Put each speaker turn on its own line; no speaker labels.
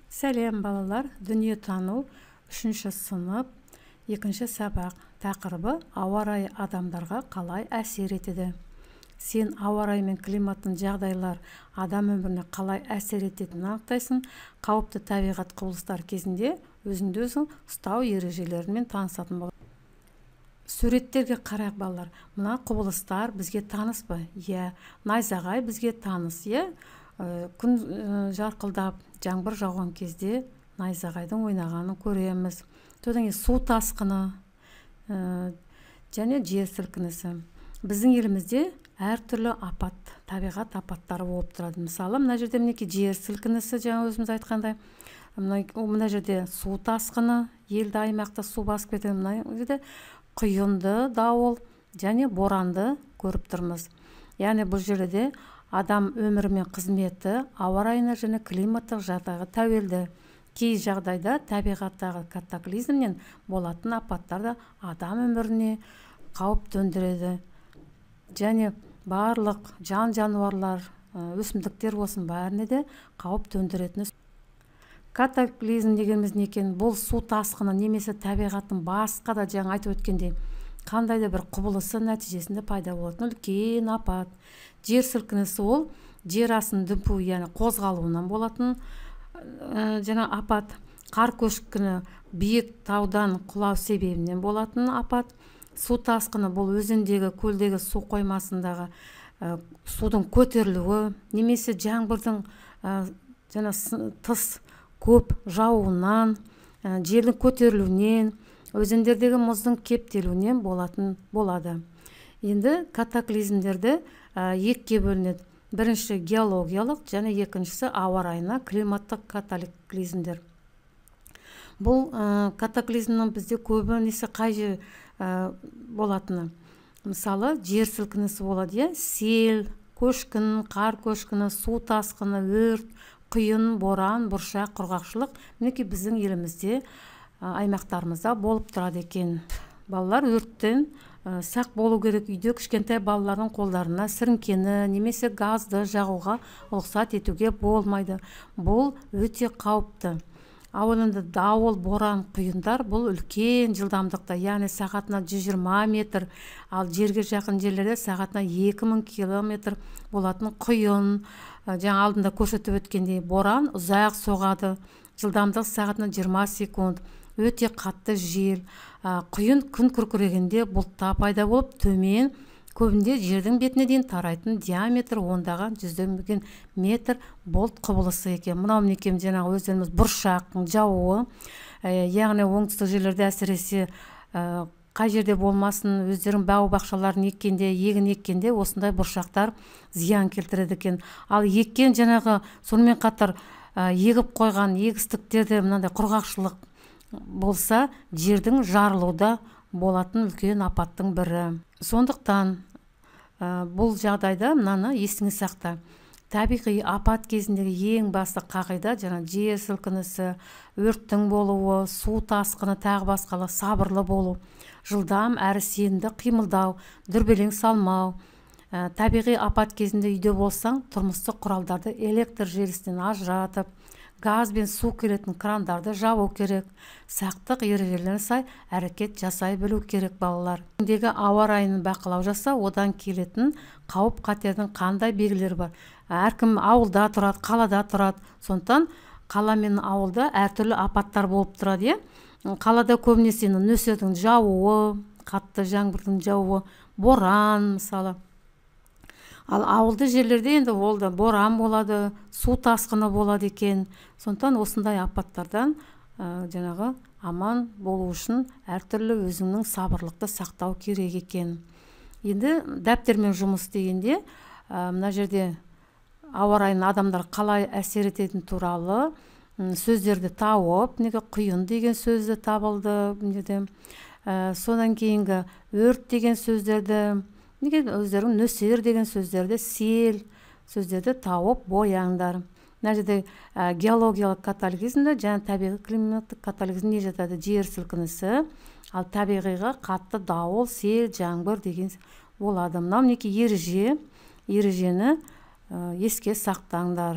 Сәлем балалар, дүниетану 3-ші сынып 2-ші сабақ. Тақырыбы ауа райы адамдарға қалай әсер етеді. Сен ауа райы мен климаттың жағдайлар адам өміріне қалай әсер ететінін анықтайсың. Қауіпті табиғат құбылыстар кезінде өзіңді өзің ұстау ережелерімен танысатын болады. Суреттерге қарайық балалар. Мына құбылыстар бізге таныс па? Иә, найзағай бізге таныс, иә? Күн жарқылдап, жаңбыр жауған кезде найзағайдың ойнағанын көреміз. Содан кейін су тасқыны және жер сілкінісі. Біздің елімізде әртүрлі апат, табиғат апаттары болып тұрады. Мысалы, мына жерде мінекей жер сілкінісі, жаңа өзіміз айтқандай. Мына жерде су тасқыны, елді аймақта су басып кетеді. Мына жерде құйынды дауыл және боранды көріп тұрмыз. Яғни бұл жерде адам өмірі мен қызметі ауа райына және климаттық жағдайға тәуелді. Кей жағдайда табиғаттағы катаклизмнен болатын апаттар да адам өміріне қауіп төндіреді. Және барлық жан-жануарлар, өсімдіктер болсын, бәріне де қауіп төндіретіні. Катаклизм дегеніміз не екен? Бұл су тасқыны немесе табиғаттың басқа да жаңа айтып өткендей қандай да бір құбылысы нәтижесінде пайда болатын үлкен апат. Жер сілкінісі ол жер астының дүмпуі, яғни қозғалуынан болатын жаңа апат. Қар көшкіні биік таудан құлау себебінен болатын апат. Су тасқыны бұл өзендегі, көлдегі су қоймасындағы судың көтерілуі, немесе жаңбырдың жаңа тыс көп жауыннан, желдің көтерілуінен, өзендердегі мұздың кептелуінен болады. Енді катаклизмдерді екіге бөлінеді. Бірінші геологиялық және екіншісі ауа райына климаттық катаклизмдер. Бұл катаклизмнің бізде көбінесе қай жер болатыны. Мысалы, жер сілкінісі болады, сел, көшкін, қар көшкіні, су тасқыны, өрт, құйын, боран, бұршақ, құрғақшылық мінекей біздің елімізде аймақтарымызда болып тұрады екен. Балалар өрттен сақ болу керек. Үйде кішкентай балалардың қолдарына сіріңкені немесе газды жағуға рұқсат етуге болмайды. Бұл өте қауіпті. Ал енді дауыл, боран, құйындар бұл үлкен жылдамдықта, яғни сағатына 120 метр, ал жерге жақын жерлерде сағатына 2000 километр болатын құйын. Жаңа алдында көрсетіп өткендей боран ұзақ соғады, жылдамдық сағатына 20 секунд. Өте қатты жел. Құйын күн күркірегенде бұлтта пайда болып, төмен көбінде жердің бетіне дейін тарайтын диаметр ондаған жүздеген метр бұлт құбылысы екен. Мынау мінекей жаңағы өздеріміз бұршақтың жаууы, яғни оңтүстік жерлерде әсіресе қай жерде болмасын, өздерің бау-бақшаларын еккенде, егін еккенде осындай бұршақтар зиян келтіреді екен. Ал еккен жаңағы сонымен қатар егіп қойған егістіктерде мынандай құрғақшылық болса, жердің жарылуда болатын үлкен апаттың бірі. Сондықтан бұл жағдайда мынаны есіңе сақта. Табиғи апат кезіндегі ең басты қағида жаңа жер сілкінісі, өрттің болуы, су тасқыны, тағы басқалы сабырлы болу, жылдам әрі сенімді қимылдау, дүрбелең салмау. Табиғи апат кезінде үйде болсаң, тұрмыстық құралдарды электр желісінен ажыратып, газ бен су келетін крандарды жабу керек. Сақтық ережелеріне сай әрекет жасай білу керек балалар. Дегі ауа райын бақылау жаса, одан келетін қауіп қатердің қандай белгілері бар. Әркім ауылда тұрады, қалада тұрады. Сондықтан қала мен ауылда әртүрлі апаттар болып тұрады. Қалада көбінесе нөсердің жауы, қатты жаңбырдың жауы, боран мысалы. Ал ауылды жерлерде енді ол да боран болады, су тасқыны болады екен. Сондықтан осындай апаттардан жаңағы аман болу үшін әртүрлі өзіңнің сабырлықты сақтау керек екен. Енді дәптермен жұмыс дегенде, мына жерде ауа райын адамдар қалай әсер ететін туралы сөздерді тауып, құйын деген сөзді табылды. Содан кейінгі өрт деген сөздерді, өздерің нөсер деген сөздерді, сел сөздерді тауып бояңдар. Мына жерде геологиялық катаклизмде және табиғи климаттық катаклизм не жатады? Жер сілкінісі, ал табиғиға қатты дауыл, сел, жаңбыр деген болады. Мынау ережені еске сақтаңдар.